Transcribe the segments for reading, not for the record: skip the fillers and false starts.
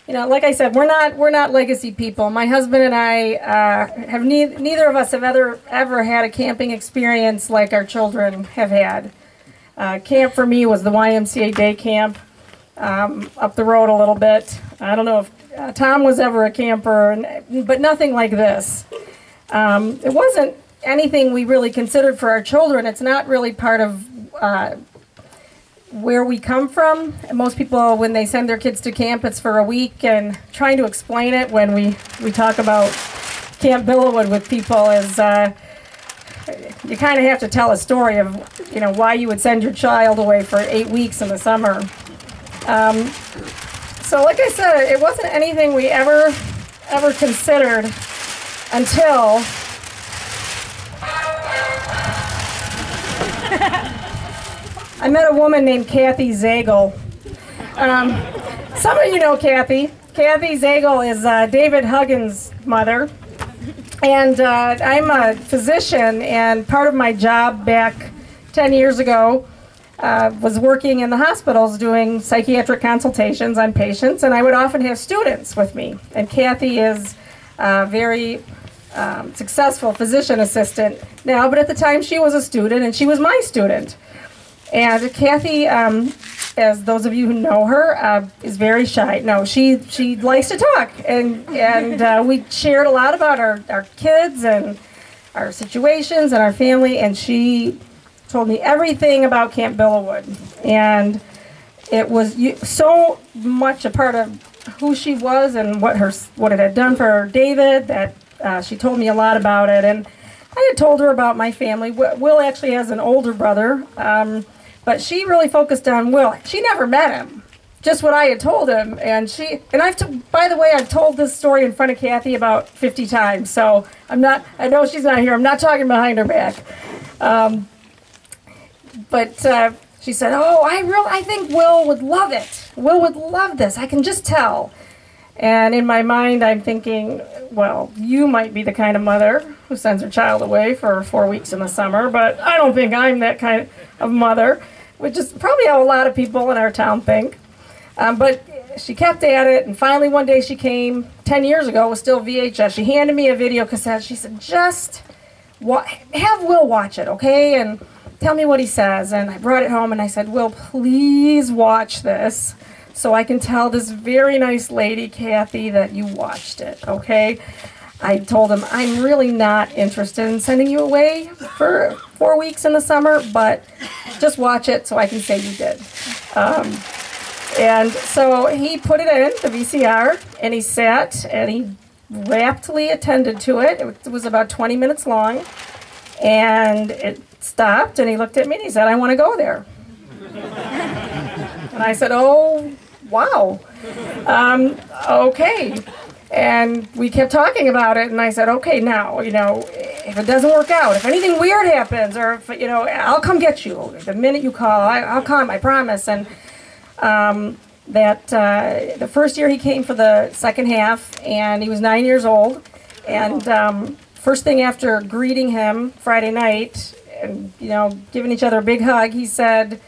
you know, like I said, we're not legacy people. My husband and I have neither of us have ever had a camping experience like our children have had. Camp for me was the YMCA day camp up the road a little bit. I don't know if Tom was ever a camper, but nothing like this. It wasn't anything we really considered for our children. It's not really part of where we come from. Most people, when they send their kids to camp, it's for a week, and trying to explain it when we talk about Camp Bil-O-Wood with people is you kind of have to tell a story of, you know, why you would send your child away for 8 weeks in the summer. So like I said, it wasn't anything we ever considered until I met a woman named Kathy Zagel. Some of you know Kathy. Kathy Zagel is David Huggins' mother. And I'm a physician, and part of my job back 10 years ago was working in the hospitals doing psychiatric consultations on patients, and I would often have students with me. And Kathy is a very successful physician assistant now, but at the time she was a student, and she was my student. And Kathy, as those of you who know her, is very shy. No, she likes to talk, and we shared a lot about our kids and our situations and our family, and she told me everything about Camp Bil-O-Wood, and it was so much a part of who she was and what it had done for David that she told me a lot about it. And I had told her about my family. Will actually has an older brother. But she really focused on Will. She never met him, just what I had told him. And by the way, I've told this story in front of Kathy about 50 times. So I know she's not here. I'm not talking behind her back. But she said, "Oh, I think Will would love it. Will would love this. I can just tell." And in my mind, I'm thinking, well, you might be the kind of mother who sends her child away for 4 weeks in the summer, but I don't think I'm that kind of mother, which is probably how a lot of people in our town think. But she kept at it, and finally one day she came, 10 years ago, it was still VHS. She handed me a video cassette. She said, just have Will watch it, okay, and tell me what he says. And I brought it home, and I said, Will, please watch this, so I can tell this very nice lady, Kathy, that you watched it, okay? I told him, I'm really not interested in sending you away for 4 weeks in the summer, but just watch it so I can say you did. And so he put it in, the VCR, and he sat, and he raptly attended to it. It was about 20 minutes long, and it stopped, and he looked at me, and he said, I want to go there. And I said, oh, wow, okay. And we kept talking about it, and I said, okay, now, you know, if it doesn't work out, if anything weird happens, or if, you know, I'll come get you. The minute you call, I'll come, I promise. And the first year he came for the second half, and he was 9 years old. And first thing after greeting him Friday night, and, you know, giving each other a big hug, he said,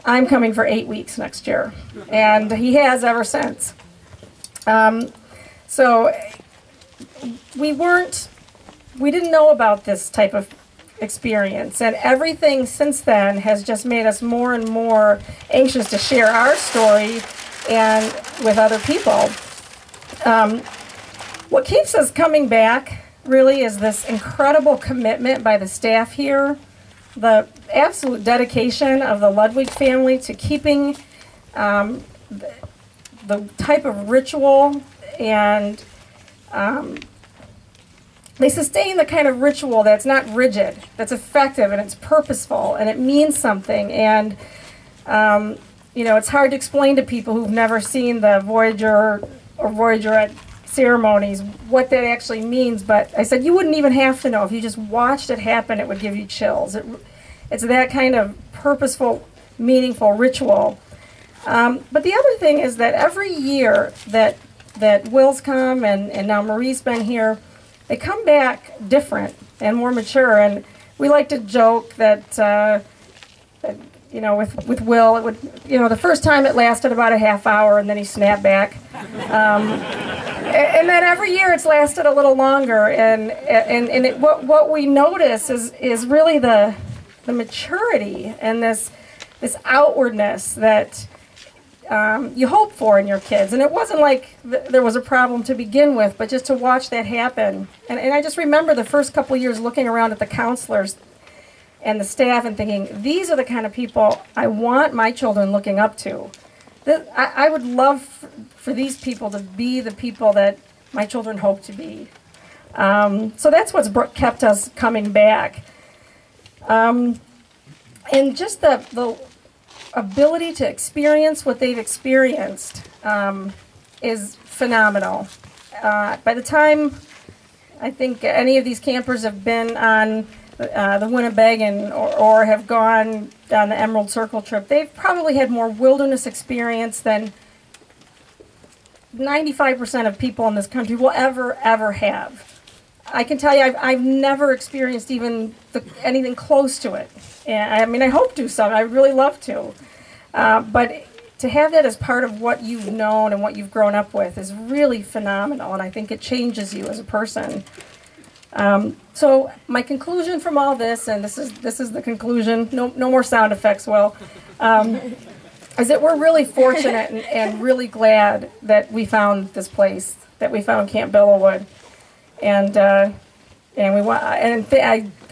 I'm coming for 8 weeks next year. And he has ever since. So we didn't know about this type of experience, and everything since then has just made us more and more anxious to share our story and with other people. What keeps us coming back really is this incredible commitment by the staff here, the absolute dedication of the Ludwig family to keeping the type of ritual, and they sustain the kind of ritual that's not rigid, that's effective, and it's purposeful, and it means something. And you know, it's hard to explain to people who've never seen the Voyager or Voyagerette ceremonies what that actually means. But I said you wouldn't even have to know. If you just watched it happen, it would give you chills. It's that kind of purposeful, meaningful ritual. But the other thing is that every year that Will's come, and now Marie's been here, they come back different and more mature. And we like to joke that you know, with Will, it would, you know, the first time it lasted about a half hour, and then he snapped back. And then every year it's lasted a little longer, and what we notice is really the maturity and this outwardness that you hope for in your kids. And it wasn't like there was a problem to begin with, but just to watch that happen. And I just remember the first couple of years looking around at the counselors and the staff and thinking, these are the kind of people I want my children looking up to. I would love for these people to be the people that my children hope to be. So that's what's kept us coming back. And just the ability to experience what they've experienced is phenomenal. By the time I think any of these campers have been on the Winnebago or have gone down the Emerald Circle trip, they've probably had more wilderness experience than 95% of people in this country will ever have. I can tell you, I've never experienced even anything close to it. And I mean, I hope to some. I really love to. But to have that as part of what you've known and what you've grown up with is really phenomenal, and I think it changes you as a person. So my conclusion from all this, and this is the conclusion. No more sound effects, Will. Is that we're really fortunate and really glad that we found this place, that we found Camp Bil-O-Wood, and we want. And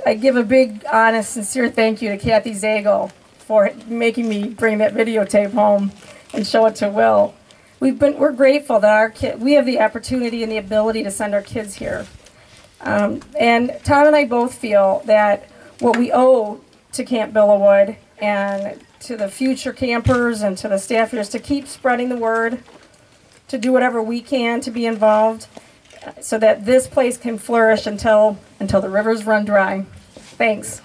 I give a big, honest, sincere thank you to Kathy Zagel for making me bring that videotape home and show it to Will. We're grateful that we have the opportunity and the ability to send our kids here. And Tom and I both feel that what we owe to Camp Bil-O-Wood and to the future campers and to the staff here is to keep spreading the word, to do whatever we can to be involved so that this place can flourish until the rivers run dry. Thanks.